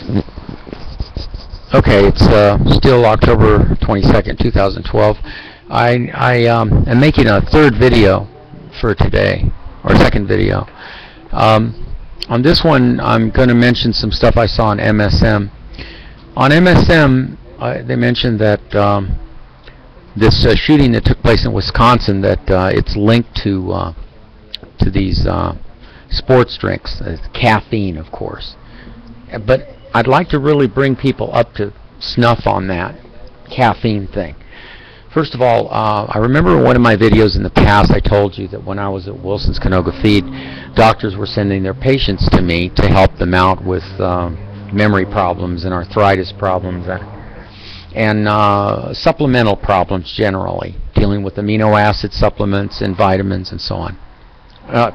Okay, it's still October 22nd, 2012. I am making a third video for today, or second video. On this one, I'm going to mention some stuff I saw on MSM. On MSM, they mentioned that this shooting that took place in Wisconsin, that it's linked to these sports drinks, caffeine, of course. But I'd like to really bring people up to snuff on that caffeine thing. First of all, I remember in one of my videos in the past I told you that when I was at Wilson's Canoga Feed, doctors were sending their patients to me to help them out with memory problems and arthritis problems and supplemental problems generally, dealing with amino acid supplements and vitamins and so on.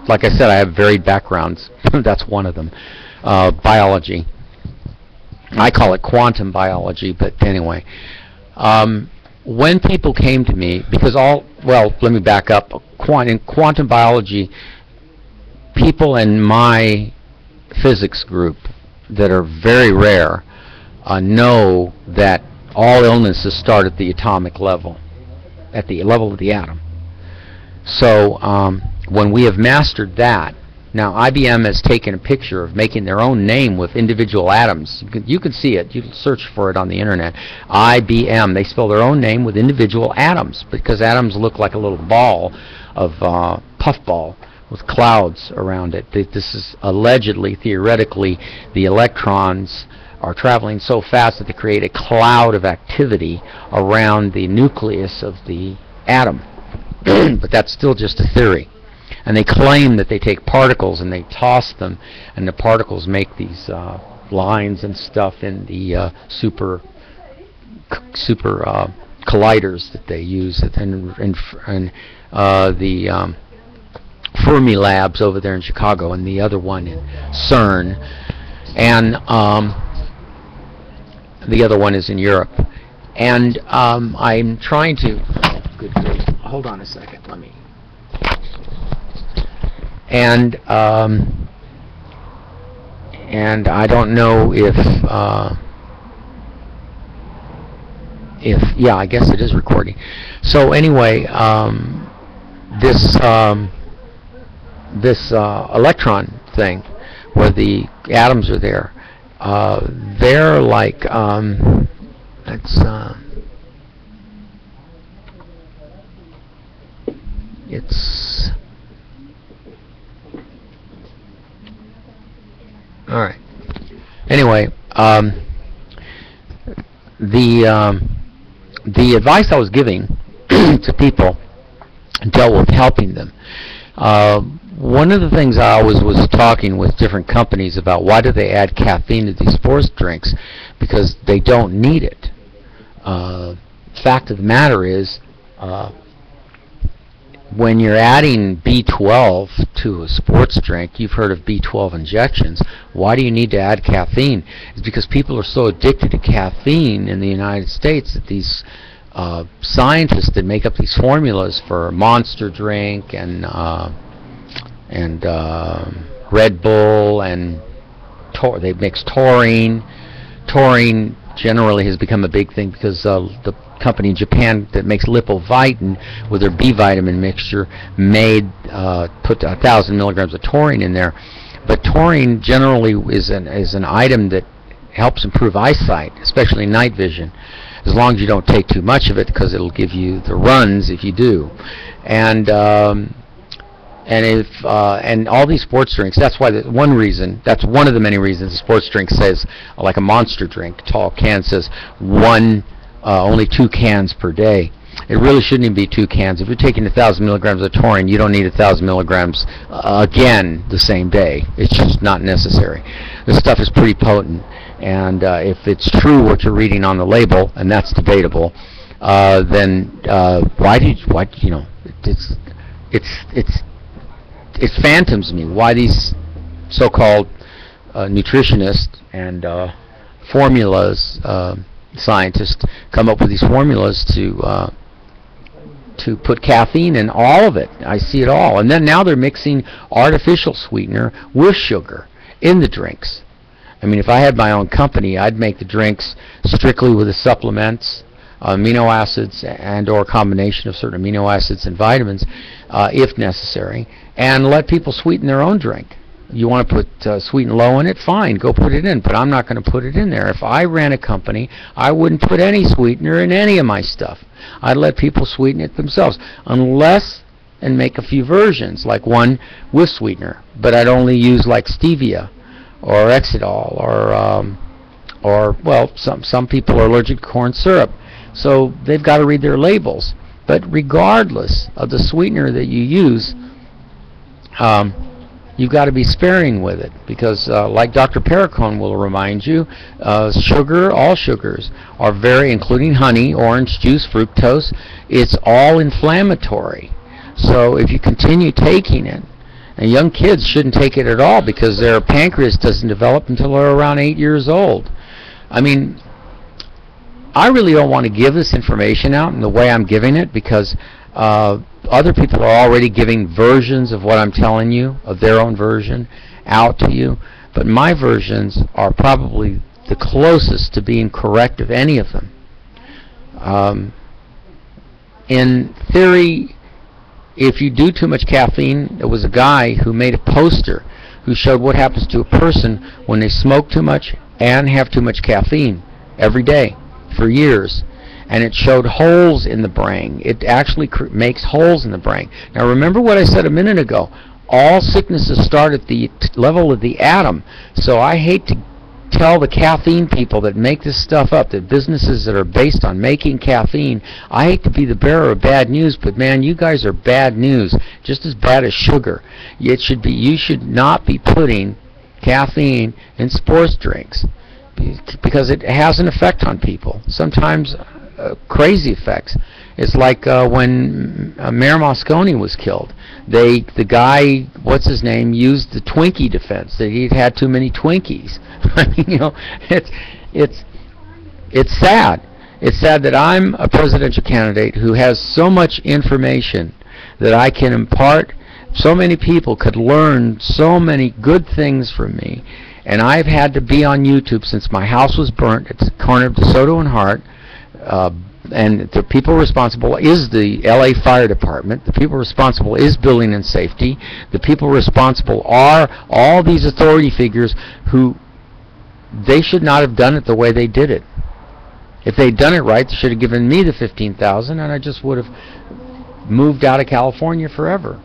Like I said, I have varied backgrounds. That's one of them. Biology. I call it quantum biology, but anyway. When people came to me, because well, let me back up. In quantum biology, people in my physics group that are very rare know that all illnesses start at the atomic level, at the level of the atom. So when we have mastered that, now IBM has taken a picture of making their own name with individual atoms. You can see it. You can search for it on the internet. IBM, they spell their own name with individual atoms because atoms look like a little ball of puffball with clouds around it. This is allegedly, theoretically, the electrons are traveling so fast that they create a cloud of activity around the nucleus of the atom. But that's still just a theory. And they claim that they take particles and they toss them, and the particles make these lines and stuff in the super colliders that they use in the Fermi labs over there in Chicago, and the other one in CERN, and the other one is in Europe. And I'm trying to. Good grief! Hold on a second. Let me. And I don't know if yeah, I guess it is recording. So anyway, this electron thing, where the atoms are there, they're like it's all right. Anyway, the advice I was giving to people dealt with helping them. One of the things I always was talking with different companies about, why do they add caffeine to these sports drinks? Because they don't need it. Fact of the matter is, when you're adding B12 to a sports drink, you've heard of B12 injections. Why do you need to add caffeine? It's because people are so addicted to caffeine in the United States that these scientists that make up these formulas for Monster drink and Red Bull, and they mix taurine. Taurine generally has become a big thing because the company in Japan that makes Lipovitan with their B vitamin mixture put 1,000 milligrams of taurine in there. But taurine generally is an item that helps improve eyesight, especially night vision, as long as you don't take too much of it, because it'll give you the runs if you do. And all these sports drinks, that's why that's one of the many reasons a sports drink says, like a Monster drink, tall can says only 2 cans per day. It really shouldn't even be 2 cans. If you're taking 1,000 milligrams of taurine, you don't need 1,000 milligrams again the same day. It's just not necessary. This stuff is pretty potent, and if it's true what you're reading on the label, and that's debatable, then it phantoms me why these so-called nutritionists and formulas scientists come up with these formulas to put caffeine in all of it. I see it all. And then now they're mixing artificial sweetener with sugar in the drinks. I mean, if I had my own company, I'd make the drinks strictly with the supplements, amino acids, and or combination of certain amino acids and vitamins, if necessary, and let people sweeten their own drink. You want to put sweet and low in it? Fine, go put it in, but I'm not going to put it in there. If I ran a company, I wouldn't put any sweetener in any of my stuff. I'd let people sweeten it themselves, unless and make a few versions, like one with sweetener, but I'd only use like stevia or Exidol or well, some people are allergic to corn syrup, so they've got to read their labels. But regardless of the sweetener that you use, you've got to be sparing with it, because like Dr. Perricone will remind you, sugar, all sugars are very, including honey, orange juice, fructose, it's all inflammatory. So if you continue taking it, and young kids shouldn't take it at all because their pancreas doesn't develop until they're around 8 years old. I mean, I really don't want to give this information out in the way I'm giving it, because other people are already giving versions of what I'm telling you, of their own version, out to you. But my versions are probably the closest to being correct of any of them. In theory, if you do too much caffeine, there was a guy who made a poster who showed what happens to a person when they smoke too much and have too much caffeine every day for years. And it showed holes in the brain. It actually makes holes in the brain. Now remember what I said a minute ago. All sicknesses start at the level of the atom. So I hate to tell the caffeine people that make this stuff up, that businesses that are based on making caffeine, I hate to be the bearer of bad news, but man, you guys are bad news, just as bad as sugar. You should not be putting caffeine in sports drinks, because it has an effect on people. Sometimes crazy effects. It's like when Mayor Moscone was killed. The guy, what's his name, used the Twinkie defense, that he'd had too many Twinkies. I mean, you know, it's sad. It's sad that I'm a presidential candidate who has so much information that I can impart. So many people could learn so many good things from me, and I've had to be on YouTube since my house was burnt at the corner of DeSoto and Hart. And the people responsible is the LA Fire Department. The people responsible is Building and Safety. The people responsible are all these authority figures who, they should not have done it the way they did it. If they'd done it right, they should have given me the $15,000, and I just would have moved out of California forever.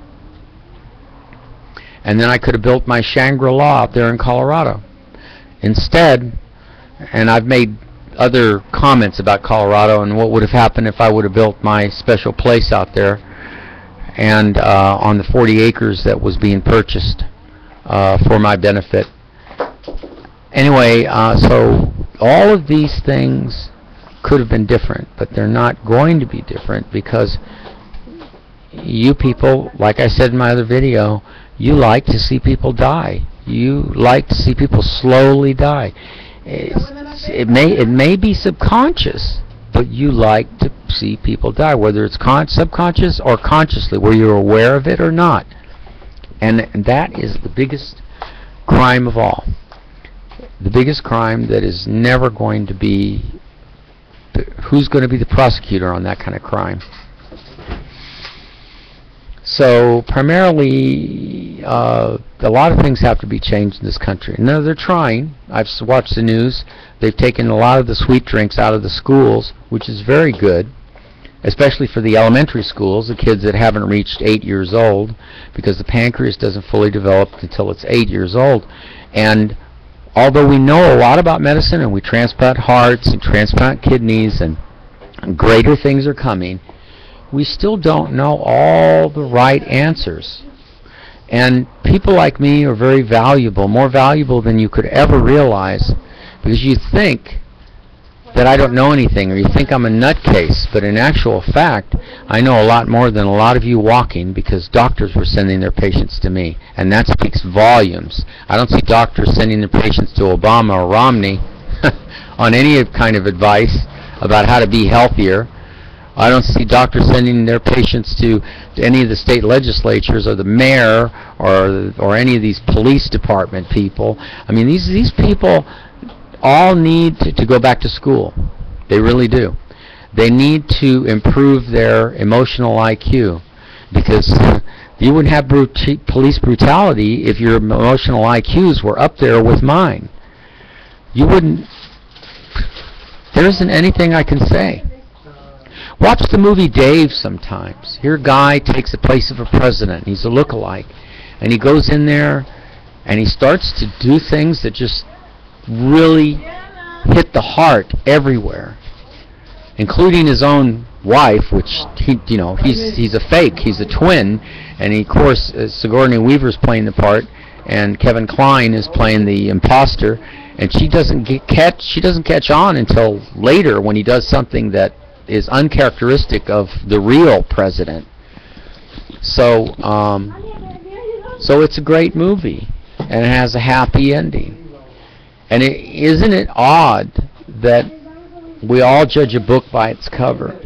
And then I could have built my Shangri-La out there in Colorado. Instead, and I've made other comments about Colorado and what would have happened if I would have built my special place out there and on the 40 acres that was being purchased for my benefit. Anyway, so all of these things could have been different, but they're not going to be different, because you people, like I said in my other video, you like to see people die. You like to see people slowly die. It may be subconscious, but you like to see people die, whether it's subconscious or consciously, where you're aware of it or not. And that is the biggest crime of all. The biggest crime that is never going to be, who's going to be the prosecutor on that kind of crime? So primarily, a lot of things have to be changed in this country. No, they're trying. I've watched the news. They've taken a lot of the sweet drinks out of the schools, which is very good, especially for the elementary schools, the kids that haven't reached 8 years old, because the pancreas doesn't fully develop until it's 8 years old. And although we know a lot about medicine, and we transplant hearts and transplant kidneys, and greater things are coming, we still don't know all the right answers. And people like me are very valuable, more valuable than you could ever realize, because you think that I don't know anything, or you think I'm a nutcase, but in actual fact, I know a lot more than a lot of you walking, because doctors were sending their patients to me, and that speaks volumes. I don't see doctors sending their patients to Obama or Romney on any kind of advice about how to be healthier. I don't see doctors sending their patients to any of the state legislatures or the mayor or any of these police department people. I mean, these people all need to go back to school. They really do. They need to improve their emotional IQ, because you wouldn't have police brutality if your emotional IQs were up there with mine. You wouldn't. There isn't anything I can say. Watch the movie Dave sometimes. Here a guy takes the place of a president. He's a lookalike. And he goes in there and he starts to do things that just really hit the heart everywhere, including his own wife, which he's a fake. He's a twin. And he, of course, Sigourney Weaver's playing the part, and Kevin Kline is playing the imposter. And she doesn't catch on until later, when he does something that is uncharacteristic of the real president. So it's a great movie, and it has a happy ending. And isn't it odd that we all judge a book by its cover?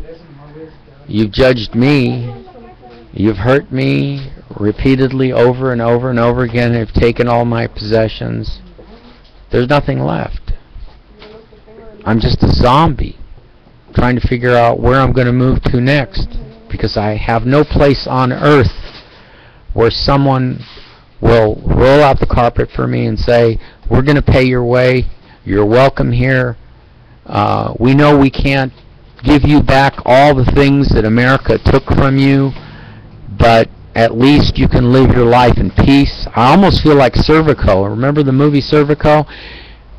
You've judged me. You've hurt me repeatedly over and over and over again. You've taken all my possessions. There's nothing left. I'm just a zombie trying to figure out where I'm going to move to next, because I have no place on earth where someone will roll out the carpet for me and say, we're going to pay your way, you're welcome here, we know we can't give you back all the things that America took from you, but at least you can live your life in peace. I almost feel like Serpico. Remember the movie Serpico?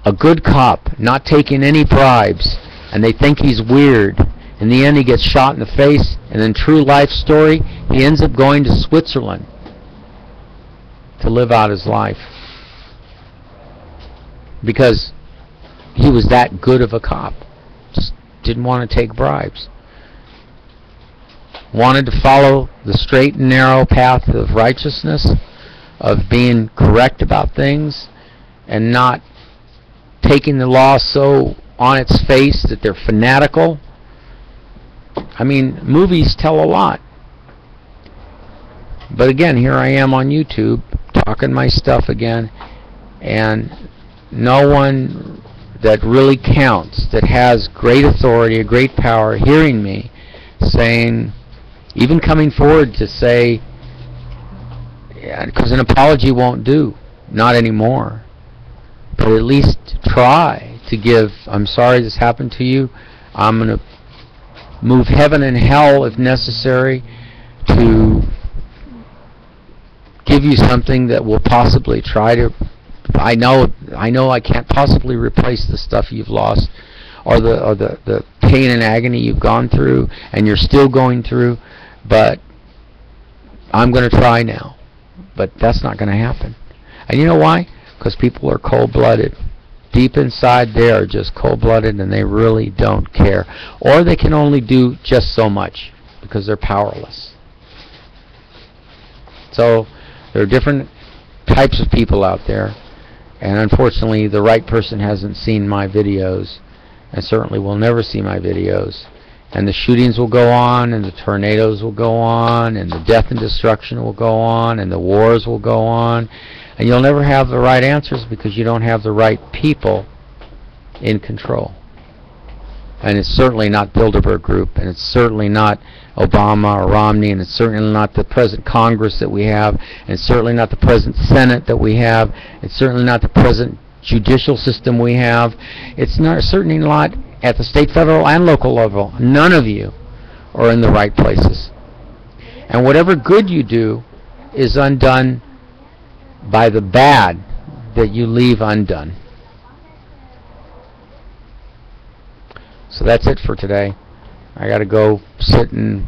A good cop, not taking any bribes, and they think he's weird. In the end, he gets shot in the face, and in true life story, he ends up going to Switzerland to live out his life, because he was that good of a cop. Just didn't want to take bribes. Wanted to follow the straight and narrow path of righteousness, of being correct about things, and not taking the law so on its face that they're fanatical. I mean, movies tell a lot. But again, here I am on YouTube talking my stuff again, and no one that really counts, that has great authority, a great power, hearing me saying, even coming forward to say, because an apology won't do, not anymore, but at least try to give, I'm sorry this happened to you, I'm going to move heaven and hell if necessary to give you something that will possibly try to, I know I can't possibly replace the stuff you've lost, or the pain and agony you've gone through and you're still going through, but I'm going to try now. But that's not going to happen. And you know why? Because people are cold-blooded. Deep inside they are just cold-blooded, and they really don't care. Or they can only do just so much because they're powerless. So there are different types of people out there, and unfortunately the right person hasn't seen my videos, and certainly will never see my videos. And the shootings will go on, and the tornadoes will go on, and the death and destruction will go on, and the wars will go on. And you'll never have the right answers because you don't have the right people in control. And it's certainly not Bilderberg Group, and it's certainly not Obama or Romney, and it's certainly not the present Congress that we have, and it's certainly not the present Senate that we have, it's certainly not the present judicial system we have. It's not, certainly not at the state, federal, and local level. None of you are in the right places. And whatever good you do is undone by the bad that you leave undone. So that's it for today. I got to go sit in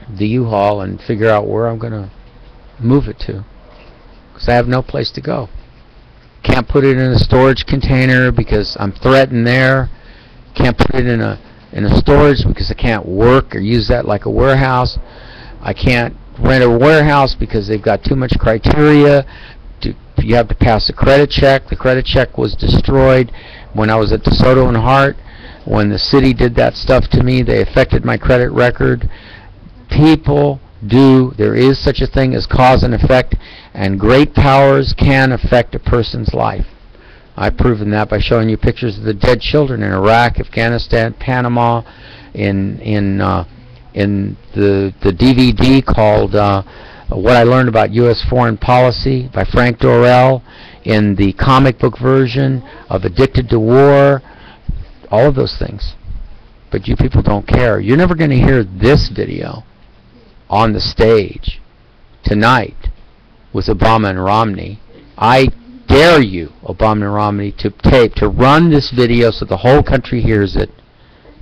the U-Haul and figure out where I'm going to move it to, because I have no place to go. Can't put it in a storage container because I'm threatened there. Can't put it in a storage because I can't work or use that like a warehouse. I can't rent a warehouse because they've got too much criteria. You have to pass a credit check. The credit check was destroyed when I was at DeSoto and Hart. when the city did that stuff to me. They affected my credit record. People do. There is such a thing as cause and effect, and great powers can affect a person's life. I've proven that by showing you pictures of the dead children in Iraq, Afghanistan, Panama, in the DVD called What I Learned About U.S. Foreign Policy by Frank Dorrell, in the comic book version of Addicted to War, all of those things. But you people don't care. You're never going to hear this video on the stage tonight with Obama and Romney. I dare you, Obama and Romney, to run this video so the whole country hears it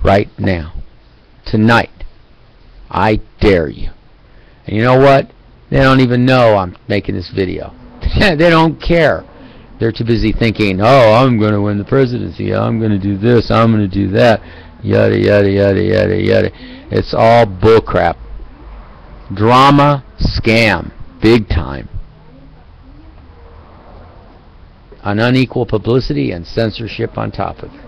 right now. Tonight. I dare you. And you know what? They don't even know I'm making this video. They don't care. They're too busy thinking, oh, I'm going to win the presidency. I'm going to do this. I'm going to do that. Yada, yada, yada, yada, yada. It's all bullcrap. Drama, scam, big time. An unequal publicity and censorship on top of it.